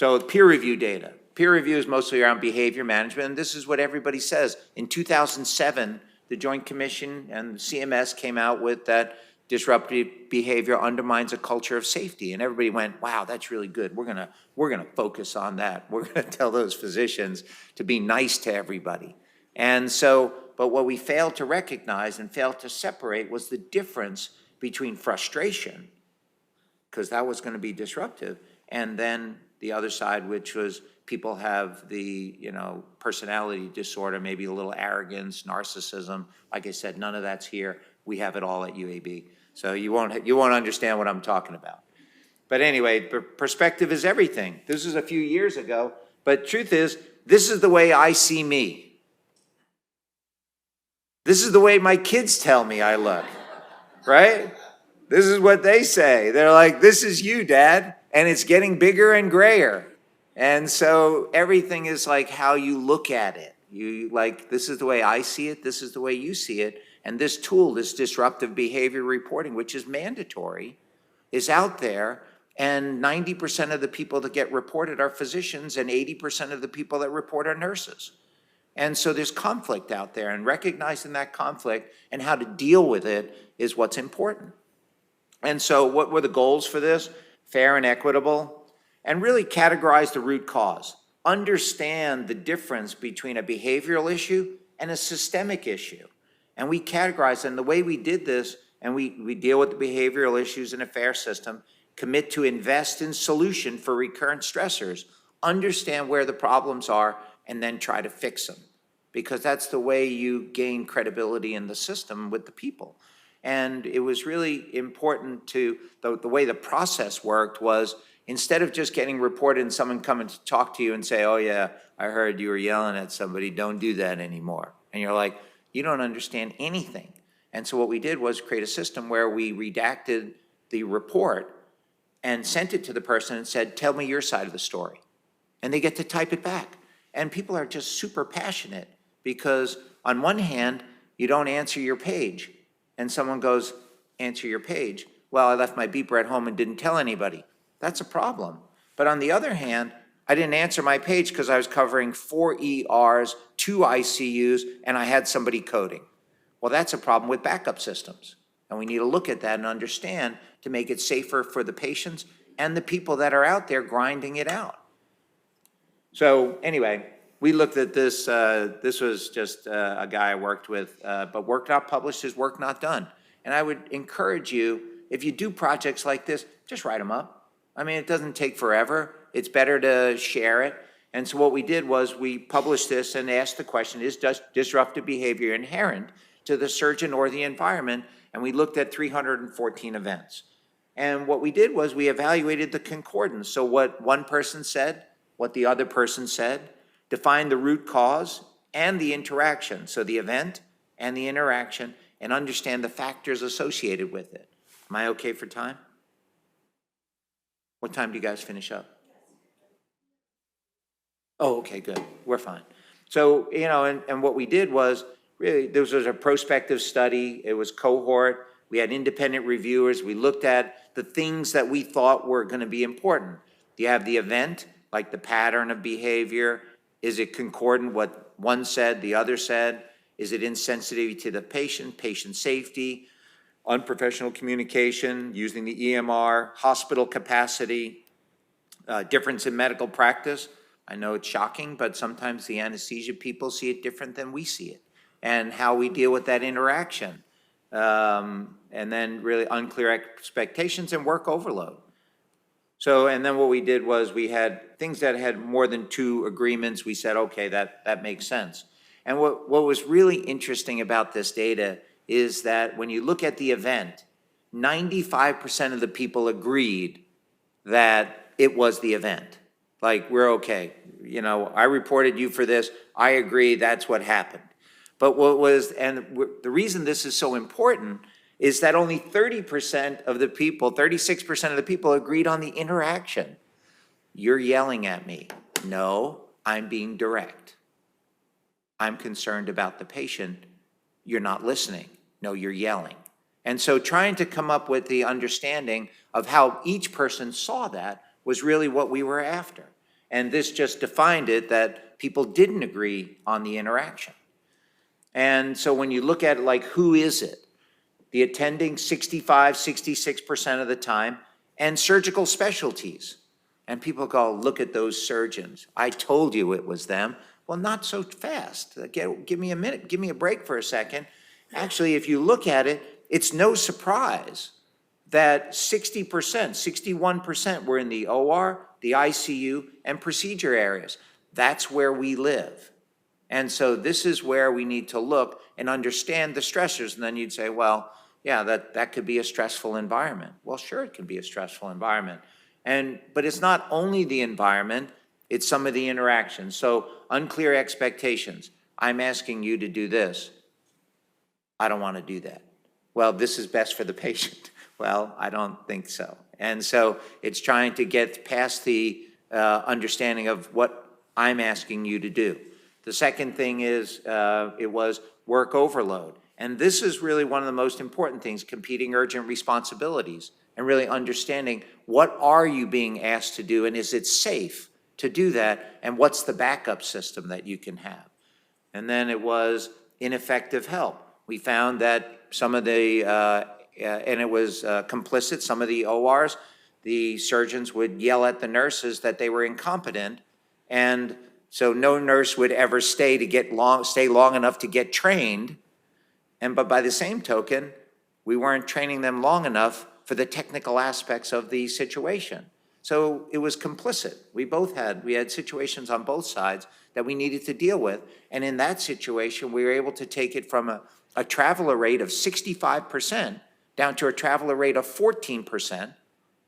So peer review data. Peer review is mostly around behavior management, and this is what everybody says. In 2007, the Joint Commission and CMS came out with that disruptive behavior undermines a culture of safety, and everybody went, wow, that's really good. We're gonna focus on that. We're gonna tell those physicians to be nice to everybody. And so, but what we failed to recognize and failed to separate was the difference between frustration, because that was gonna be disruptive, and then the other side, which was people have the, personality disorder, maybe a little arrogance, narcissism. Like I said, none of that's here. We have it all at UAB. So you won't understand what I'm talking about. But anyway, perspective is everything. This is a few years ago, but truth is, this is the way I see me. This is the way my kids tell me I look, right? This is what they say. They're like, this is you, Dad, and it's getting bigger and grayer. And so everything is like how you look at it. You like, this is the way I see it, this is the way you see it. And this tool, this disruptive behavior reporting, which is mandatory, is out there. And 90% of the people that get reported are physicians, and 80% of the people that report are nurses. And so there's conflict out there, and recognizing that conflict and how to deal with it is what's important. And so what were the goals for this? Fair and equitable, and really categorize the root cause. Understand the difference between a behavioral issue and a systemic issue. And we categorize, and the way we did this, and we deal with the behavioral issues in a fair system, commit to invest in solution for recurrent stressors, understand where the problems are, and then try to fix them. Because that's the way you gain credibility in the system with the people. And it was really important to, the way the process worked was, instead of just getting reported and someone coming to talk to you and say, oh yeah, I heard you were yelling at somebody, don't do that anymore. And you're like, you don't understand anything. And so what we did was create a system where we redacted the report and sent it to the person and said, tell me your side of the story. And they get to type it back. And people are just super passionate because on one hand, you don't answer your page. And someone goes, answer your page. Well, I left my beeper at home and didn't tell anybody. That's a problem. But on the other hand, I didn't answer my page because I was covering 4 ERs, 2 ICUs, and I had somebody coding. Well, that's a problem with backup systems. And we need to look at that and understand to make it safer for the patients and the people that are out there grinding it out. So anyway, we looked at this. This was just a guy I worked with, but work not published is work not done. And I would encourage you, if you do projects like this, just write them up. I mean, it doesn't take forever. It's better to share it. And so what we did was we published this and asked the question, is disruptive behavior inherent to the surgeon or the environment? And we looked at 314 events. And what we did was we evaluated the concordance. So what one person said, what the other person said, defined the root cause and the interaction. So the event and the interaction, and understand the factors associated with it. Am I okay for time? What time do you guys finish up? Oh, okay, good. We're fine. So, and what we did was, really, this was a prospective study. It was cohort. We had independent reviewers. We looked at the things that we thought were going to be important. You have the event, like the pattern of behavior. Is it concordant what one said, the other said? Is it insensitive to the patient, patient safety? Unprofessional communication, using the EMR, hospital capacity, difference in medical practice. I know it's shocking, but sometimes the anesthesia people see it different than we see it, and how we deal with that interaction. And then really unclear expectations and work overload. So, and then what we did was we had things that had more than 2 agreements. We said, okay, that makes sense. And what was really interesting about this data is that when you look at the event, 95% of the people agreed that it was the event. Like, we're okay. I reported you for this. I agree, that's what happened. But the reason this is so important is that only 30% of the people, 36% of the people agreed on the interaction. You're yelling at me. No, I'm being direct. I'm concerned about the patient. You're not listening. No, you're yelling. And so trying to come up with the understanding of how each person saw that was really what we were after. And this just defined it that people didn't agree on the interaction. And so when you look at it, like, who is it? The attending 65, 66% of the time, and surgical specialties. And people go, look at those surgeons. I told you it was them. Well, not so fast. Give me a minute, give me a break for a second. Actually, if you look at it, it's no surprise that 60%, 61% were in the OR, the ICU, and procedure areas. That's where we live. And so this is where we need to look and understand the stressors. And then you'd say, well, yeah, that could be a stressful environment. Well, sure, it can be a stressful environment. But it's not only the environment, it's some of the interactions. So unclear expectations. I'm asking you to do this. I don't want to do that. Well, this is best for the patient. Well, I don't think so. And so it's trying to get past the understanding of what I'm asking you to do. The second thing is it was work overload. And this is really one of the most important things, competing urgent responsibilities, and really understanding what are you being asked to do, and is it safe to do that, and what's the backup system that you can have. And then it was ineffective help. We found that some of the, and it was complicit, some of the ORs, the surgeons would yell at the nurses that they were incompetent, and so no nurse would ever stay long enough to get trained. But by the same token, we weren't training them long enough for the technical aspects of the situation. So it was complicit. We had situations on both sides that we needed to deal with. And in that situation, we were able to take it from a traveler rate of 65% down to a traveler rate of 14%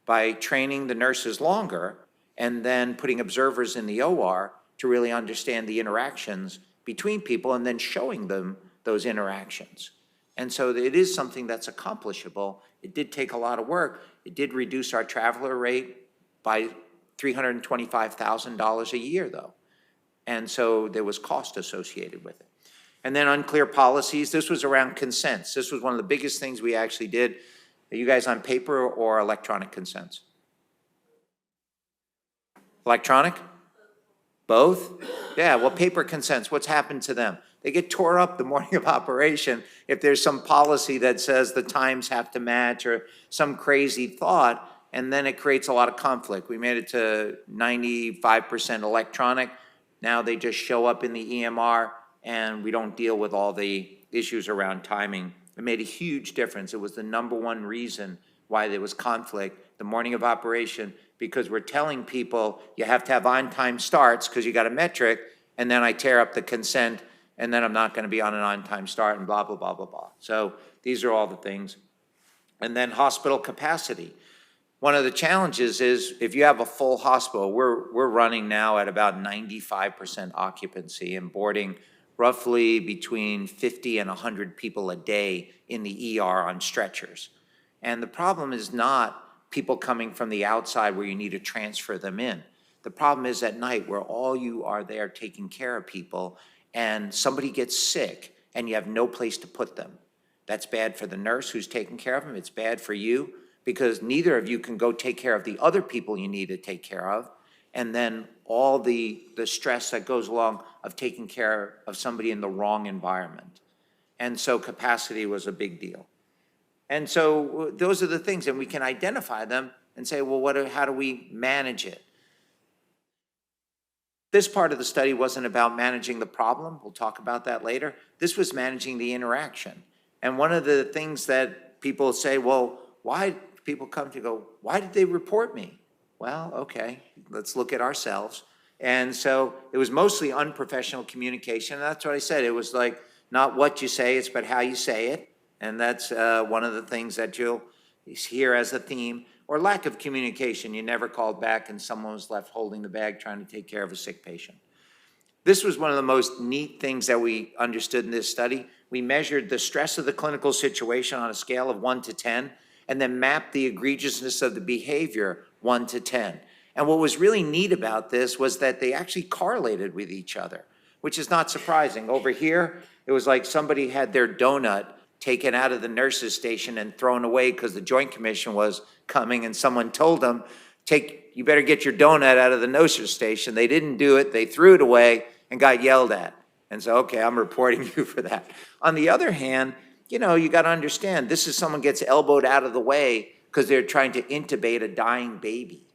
by training the nurses longer and then putting observers in the OR to really understand the interactions between people and then showing them those interactions. And so it is something that's accomplishable. It did take a lot of work. It did reduce our traveler rate by $325,000 a year, though. And so there was cost associated with it. And then unclear policies. This was around consents. This was one of the biggest things we actually did. Are you guys on paper or electronic consents? Electronic? Both? Yeah, well, paper consents, what's happened to them? They get tore up the morning of operation if there's some policy that says the times have to match or some crazy thought, and then it creates a lot of conflict. We made it to 95% electronic. Now they just show up in the EMR and we don't deal with all the issues around timing. It made a huge difference. It was the #1 reason why there was conflict the morning of operation, because we're telling people you have to have on-time starts because you got a metric, and then I tear up the consent, and then I'm not going to be on an on-time start, and blah, blah, blah, blah, blah. So these are all the things. And then hospital capacity. One of the challenges is if you have a full hospital, we're running now at about 95% occupancy and boarding roughly between 50 and 100 people a day in the ER on stretchers. And the problem is not people coming from the outside where you need to transfer them in. The problem is at night where all you are there taking care of people and somebody gets sick and you have no place to put them. That's bad for the nurse who's taking care of them. It's bad for you because neither of you can go take care of the other people you need to take care of. And then all the stress that goes along of taking care of somebody in the wrong environment. And so capacity was a big deal. And so those are the things, and we can identify them and say, well, how do we manage it? This part of the study wasn't about managing the problem. We'll talk about that later. This was managing the interaction. And one of the things that people say, well, why people come to go, why did they report me? Well, okay, let's look at ourselves. And so it was mostly unprofessional communication. And that's what I said. It was like not what you say, it's but how you say it. And that's one of the things that you'll hear as a theme, or lack of communication. You never called back and someone was left holding the bag trying to take care of a sick patient. This was one of the most neat things that we understood in this study. We measured the stress of the clinical situation on a scale of 1 to 10, and then mapped the egregiousness of the behavior 1 to 10. And what was really neat about this was that they actually correlated with each other, which is not surprising. Over here, it was like somebody had their donut taken out of the nurse's station and thrown away because the Joint Commission was coming and someone told them, take you better get your donut out of the nursery station. They didn't do it. They threw it away and got yelled at. And so, okay, I'm reporting you for that. On the other hand, you got to understand, this is someone gets elbowed out of the way because they're trying to intubate a dying baby,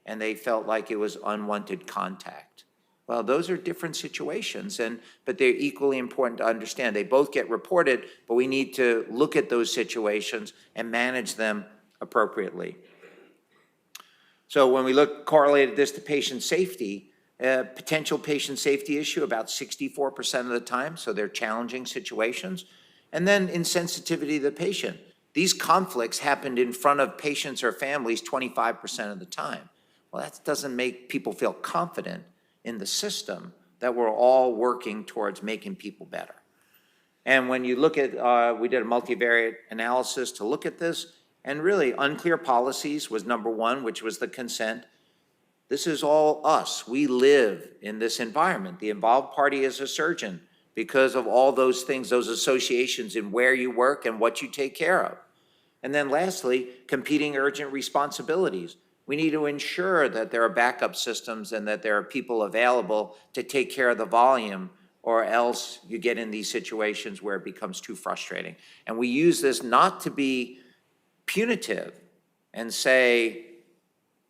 and they felt like it was unwanted contact. Well, those are different situations, but they're equally important to understand. They both get reported, but we need to look at those situations and manage them appropriately. So when we correlated this to patient safety, potential patient safety issue about 64% of the time, so they're challenging situations. And then insensitivity to the patient. These conflicts happened in front of patients or families 25% of the time. Well, that doesn't make people feel confident in the system that we're all working towards making people better. And when you look at, we did a multivariate analysis to look at this, and really unclear policies was number one, which was the consent. This is all us. We live in this environment. The involved party is a surgeon because of all those things, those associations in where you work and what you take care of. And then lastly, competing urgent responsibilities. We need to ensure that there are backup systems and that there are people available to take care of the volume, or else you get in these situations where it becomes too frustrating. And we use this not to be punitive and say,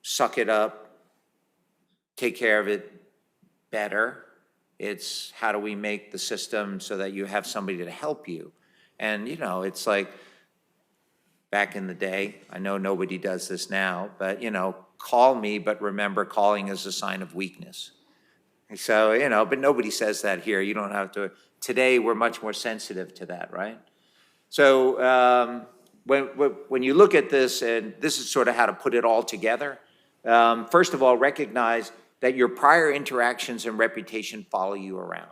suck it up, take care of it better. It's how do we make the system so that you have somebody to help you? And it's like back in the day, I know nobody does this now, but call me, but remember calling is a sign of weakness. So, but nobody says that here. You don't have to. Today, we're much more sensitive to that, right? So when you look at this, and this is sort of how to put it all together, first of all, recognize that your prior interactions and reputation follow you around.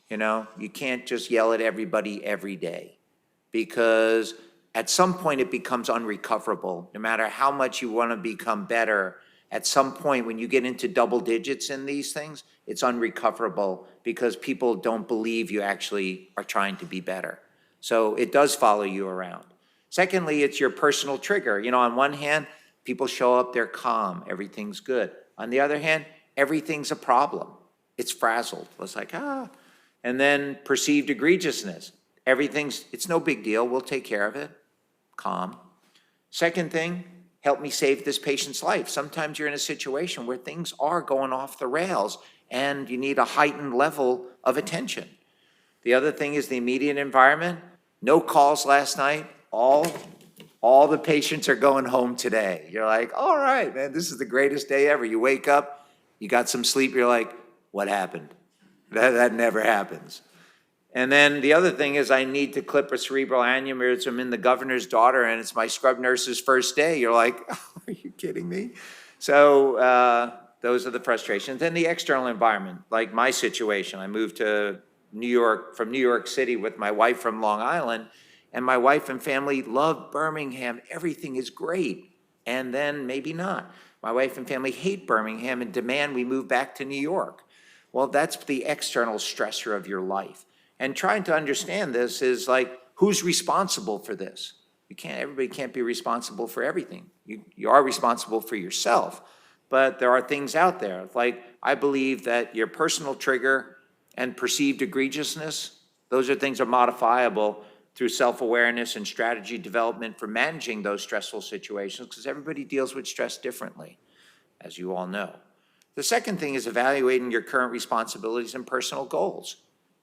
You can't just yell at everybody every day, because at some point it becomes unrecoverable. No matter how much you want to become better, at some point when you get into double digits in these things, it's unrecoverable because people don't believe you actually are trying to be better. So it does follow you around. Secondly, it's your personal trigger. On one hand, people show up, they're calm, everything's good. On the other hand, everything's a problem. It's frazzled. It's like, And then perceived egregiousness. It's no big deal. We'll take care of it. Calm. Second thing, help me save this patient's life. Sometimes you're in a situation where things are going off the rails and you need a heightened level of attention. The other thing is the immediate environment. No calls last night. All the patients are going home today. You're like, all right, man, this is the greatest day ever. You wake up, you got some sleep, you're like, what happened? That never happens. And then the other thing is I need to clip a cerebral aneurysm in the governor's daughter, and it's my scrub nurse's first day. You're like, are you kidding me? So those are the frustrations. Then the external environment, like my situation. I moved to New York, from New York City with my wife from Long Island, and my wife and family love Birmingham. Everything is great. And then maybe not. My wife and family hate Birmingham and demand we move back to New York. Well, that's the external stressor of your life. And trying to understand this is like, who's responsible for this? Everybody can't be responsible for everything. You are responsible for yourself, but there are things out there. Like, I believe that your personal trigger and perceived egregiousness, those are things that are modifiable through self-awareness and strategy development for managing those stressful situations, because everybody deals with stress differently, as you all know. The second thing is evaluating your current responsibilities and personal goals.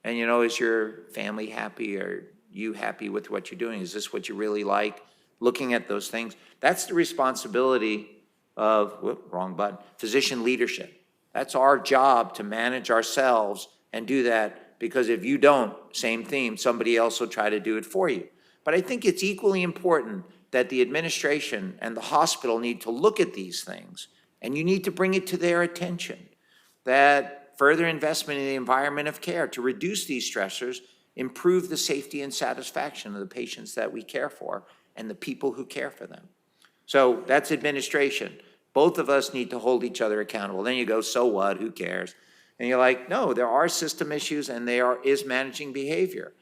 And is your family happy? Are you happy with what you're doing? Is this what you really like? Looking at those things. That's the responsibility of, physician leadership. That's our job, to manage ourselves and do that, because if you don't, same theme, somebody else will try to do it for you. But I think it's equally important that the administration and the hospital need to look at these things, and you need to bring it to their attention, that further investment in the environment of care to reduce these stressors, improve the safety and satisfaction of the patients that we care for and the people who care for them. So that's administration. Both of us need to hold each other accountable. Then you go, so what, who cares? And you're like, no, there are system issues, and is managing behavior.